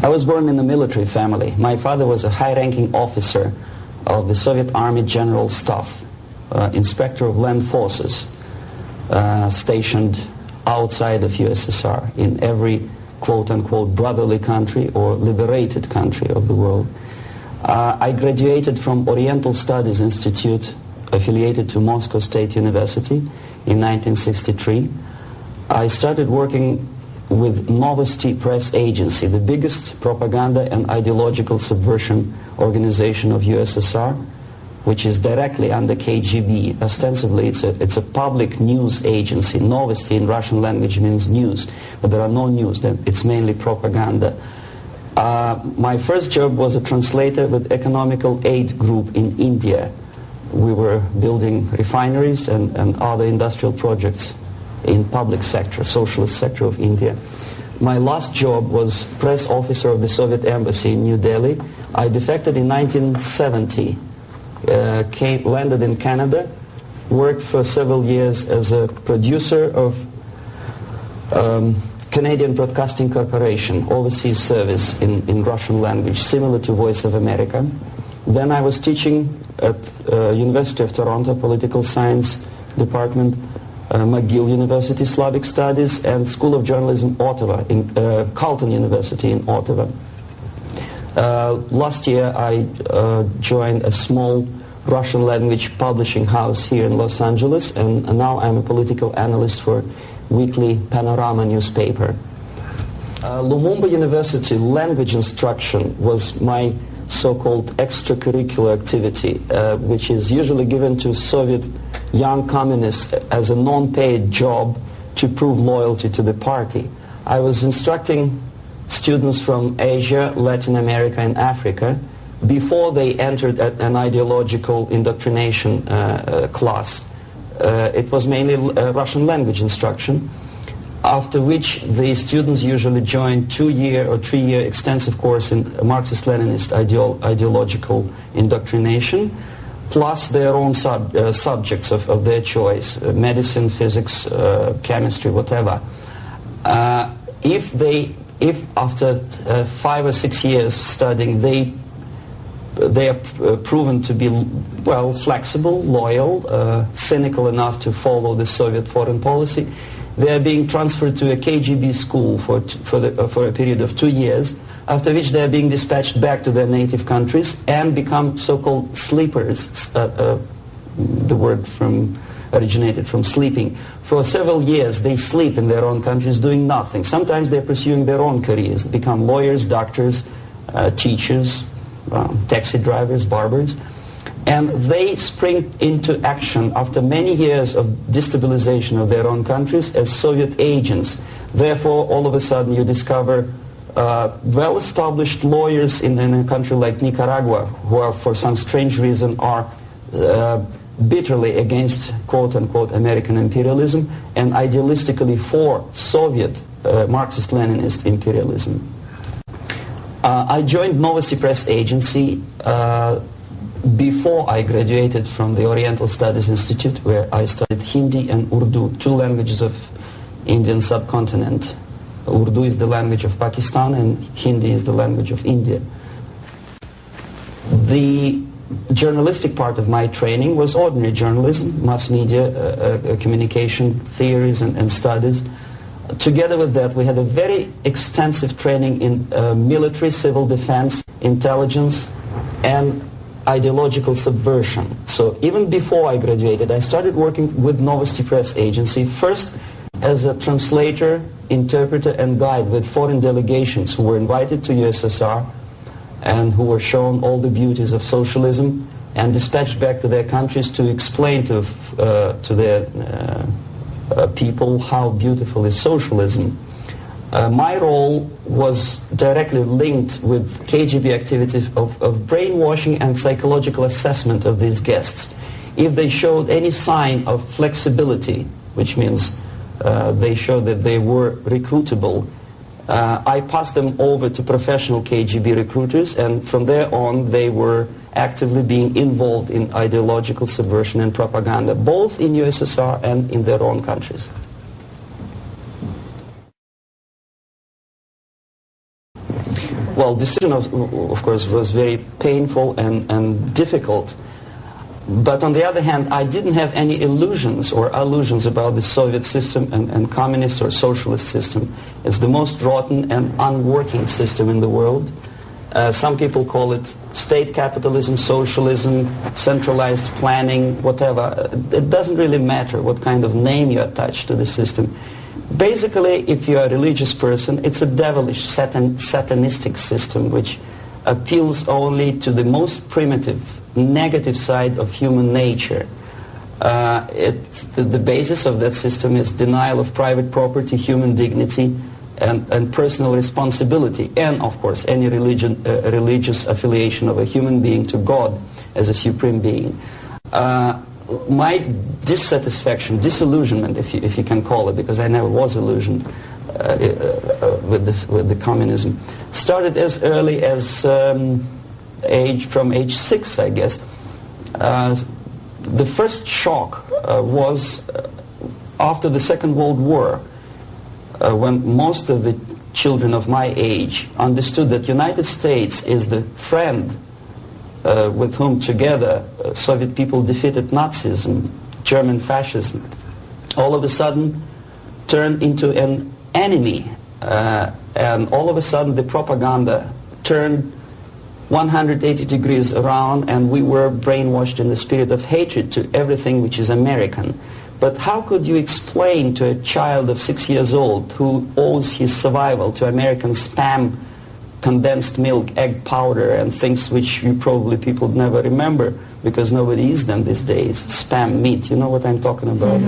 I was born in a military family. My father was a high-ranking officer of the Soviet Army General Staff, inspector of land forces, stationed outside of USSR in every quote-unquote brotherly country or liberated country of the world. I graduated from Oriental Studies Institute, affiliated to Moscow State University, in 1963. I started working with Novosti press agency, the biggest propaganda and ideological subversion organization of USSR, which is directly under KGB. Ostensibly, it's a public news agency. Novosti in Russian language means news, but there are no news. It's mainly propaganda. My first job was a translator with Economical Aid Group in India. We were building refineries and other industrial projects in public sector, socialist sector of India. My last job was press officer of the Soviet embassy in New Delhi. I defected in 1970, landed in Canada, worked for several years as a producer of Canadian Broadcasting Corporation, overseas service in Russian language, similar to Voice of America. Then I was teaching at University of Toronto, Political Science Department, McGill University, Slavic Studies, and School of Journalism, Ottawa, in Carleton University in Ottawa. Last year I joined a small Russian language publishing house here in Los Angeles, and now I'm a political analyst for weekly Panorama newspaper. Lumumba University language instruction was my so-called extracurricular activity, which is usually given to Soviet young communists as a non-paid job to prove loyalty to the party. I was instructing students from Asia, Latin America, and Africa before they entered an ideological indoctrination class. It was mainly Russian language instruction, after which the students usually joined 2-year or 3-year extensive course in Marxist-Leninist ideological indoctrination, plus their own subjects of their choice, medicine, physics, chemistry, whatever. If after 5 or 6 years studying they are proven to be, well, flexible, loyal, cynical enough to follow the Soviet foreign policy, they are being transferred to a KGB school for a period of 2 years, after which they are being dispatched back to their native countries and become so-called sleepers. The word originated from sleeping. For several years they sleep in their own countries doing nothing. Sometimes they're pursuing their own careers, become lawyers, doctors, teachers, taxi drivers, barbers. And they spring into action after many years of destabilization of their own countries as Soviet agents. Therefore, all of a sudden you discover well-established lawyers in a country like Nicaragua who are, for some strange reason, are bitterly against quote-unquote American imperialism and idealistically for Soviet Marxist-Leninist imperialism. I joined Novosti Press Agency before I graduated from the Oriental Studies Institute, where I studied Hindi and Urdu, 2 languages of Indian subcontinent. Urdu is the language of Pakistan and Hindi is the language of India. The journalistic part of my training was ordinary journalism, mass media, communication theories and studies. Together with that, we had a very extensive training in military, civil defense, intelligence, and ideological subversion. So even before I graduated, I started working with Novosti Press Agency, first as a translator, interpreter, and guide with foreign delegations who were invited to USSR and who were shown all the beauties of socialism and dispatched back to their countries to explain to their people how beautiful is socialism. My role was directly linked with KGB activities of brainwashing and psychological assessment of these guests. If they showed any sign of flexibility, which means they showed that they were recruitable, I passed them over to professional KGB recruiters, and from there on they were actively being involved in ideological subversion and propaganda, both in USSR and in their own countries. Well, decision, of course, was very painful and difficult. But on the other hand, I didn't have any illusions or allusions about the Soviet system and communist or socialist system. It's the most rotten and unworking system in the world. Some people call it state capitalism, socialism, centralized planning, whatever. It doesn't really matter what kind of name you attach to the system. Basically, if you're a religious person, it's a devilish, satanistic system which appeals only to the most primitive, negative side of human nature. The basis of that system is denial of private property, human dignity, and personal responsibility, and of course any religious affiliation of a human being to God as a supreme being. My dissatisfaction, disillusionment, if you can call it, because I never was illusioned with the communism, started as early as from age 6, I guess. The first shock was after the Second World War, when most of the children of my age understood that United States is the friend with whom together Soviet people defeated Nazism, German fascism, all of a sudden turned into an enemy. And all of a sudden the propaganda turned 180 degrees around, and we were brainwashed in the spirit of hatred to everything which is American. But how could you explain to a child of 6 years old who owes his survival to American spam, condensed milk, egg powder, and things which you probably people never remember because nobody eats them these days, spam meat, you know what I'm talking about?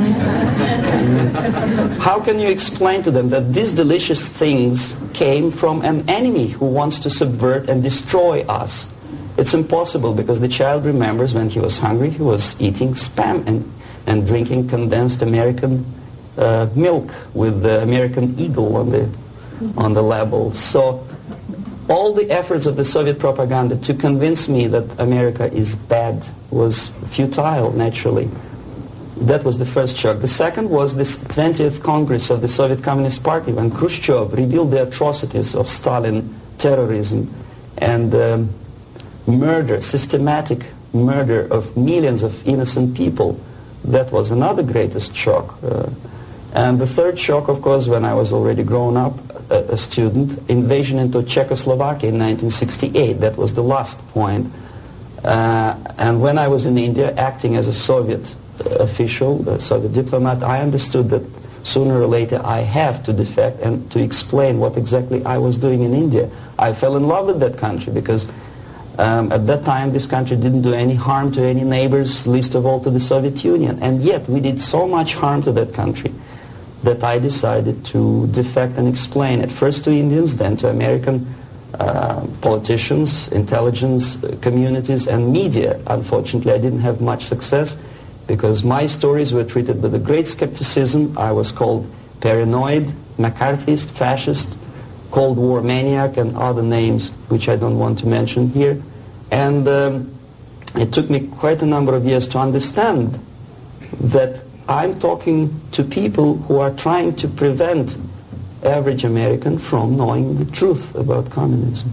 How can you explain to them that these delicious things came from an enemy who wants to subvert and destroy us? It's impossible, because the child remembers when he was hungry, he was eating spam and drinking condensed American milk with the American eagle on the label. So all the efforts of the Soviet propaganda to convince me that America is bad was futile, naturally. That was the first shock. The second was this 20th Congress of the Soviet Communist Party, when Khrushchev revealed the atrocities of Stalin, terrorism, and murder, systematic murder of millions of innocent people. That was another greatest shock. And the third shock, of course, when I was already grown up, a student, invasion into Czechoslovakia in 1968. That was the last point. And when I was in India acting as a Soviet official, a Soviet diplomat, I understood that sooner or later I have to defect and to explain what exactly I was doing in India. I fell in love with that country because at that time this country didn't do any harm to any neighbors, least of all to the Soviet Union. And yet we did so much harm to that country that I decided to defect and explain at first to Indians, then to American politicians, intelligence communities, and media. Unfortunately, I didn't have much success because my stories were treated with a great skepticism. I was called paranoid, McCarthyist, fascist, Cold War maniac, and other names which I don't want to mention here. And it took me quite a number of years to understand that I'm talking to people who are trying to prevent average American from knowing the truth about communism.